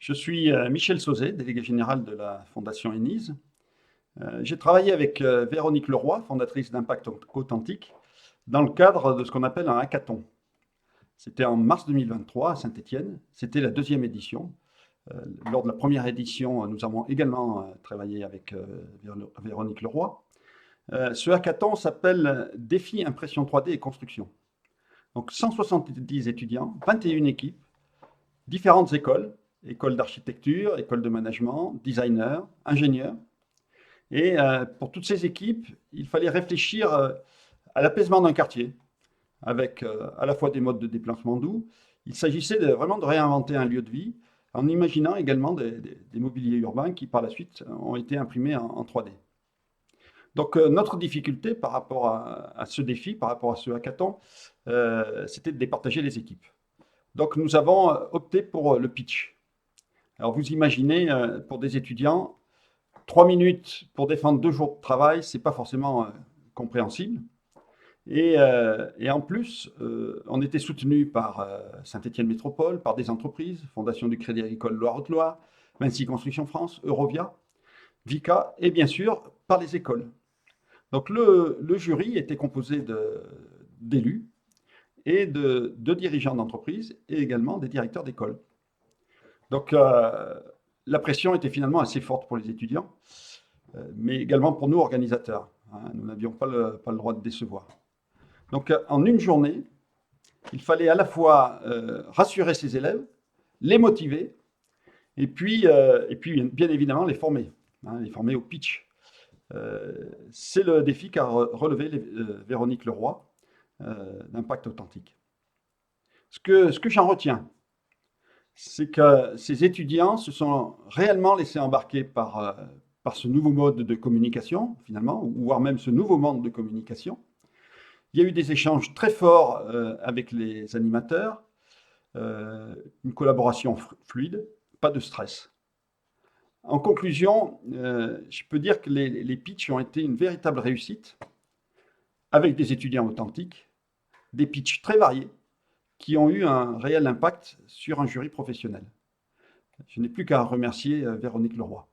Je suis Michel Sauzet, délégué général de la Fondation ENISE. J'ai travaillé avec Véronique Leroy, fondatrice d'Impact Authentique, dans le cadre de ce qu'on appelle un hackathon. C'était en mars 2023 à Saint-Étienne. C'était la deuxième édition. Lors de la première édition, nous avons également travaillé avec Véronique Leroy. Ce hackathon s'appelle Défi Impression 3D et Construction. Donc 170 étudiants, 21 équipes, différentes écoles, école d'architecture, école de management, designers, ingénieurs. Et pour toutes ces équipes, il fallait réfléchir à l'apaisement d'un quartier, avec à la fois des modes de déplacement doux. Il s'agissait vraiment de réinventer un lieu de vie, en imaginant également des mobiliers urbains qui, par la suite, ont été imprimés en 3D. Donc notre difficulté par rapport à ce défi, par rapport à ce hackathon, c'était de départager les équipes. Donc nous avons opté pour le pitch. Alors vous imaginez, pour des étudiants, 3 minutes pour défendre 2 jours de travail, c'est pas forcément compréhensible. Et en plus, on était soutenu par Saint-Étienne Métropole, par des entreprises, Fondation du Crédit Agricole Loire-Haute-Loire, Vinci Construction France, Eurovia, Vicat, et bien sûr par les écoles. Donc le jury était composé d'élus et de dirigeants d'entreprise et également des directeurs d'école. Donc la pression était finalement assez forte pour les étudiants, mais également pour nous organisateurs. Hein, nous n'avions pas le droit de décevoir. Donc en une journée, il fallait à la fois rassurer ces élèves, les motiver, et puis bien évidemment les former au pitch. C'est le défi qu'a relevé Véronique Leroy d'Impact Authentique. Ce que j'en retiens, c'est que ces étudiants se sont réellement laissés embarquer par ce nouveau mode de communication, finalement, voire même ce nouveau monde de communication. Il y a eu des échanges très forts avec les animateurs, une collaboration fluide, pas de stress. En conclusion, je peux dire que les pitchs ont été une véritable réussite, avec des étudiants authentiques, des pitchs très variés, qui ont eu un réel impact sur un jury professionnel. Je n'ai plus qu'à remercier Véronique Leroy.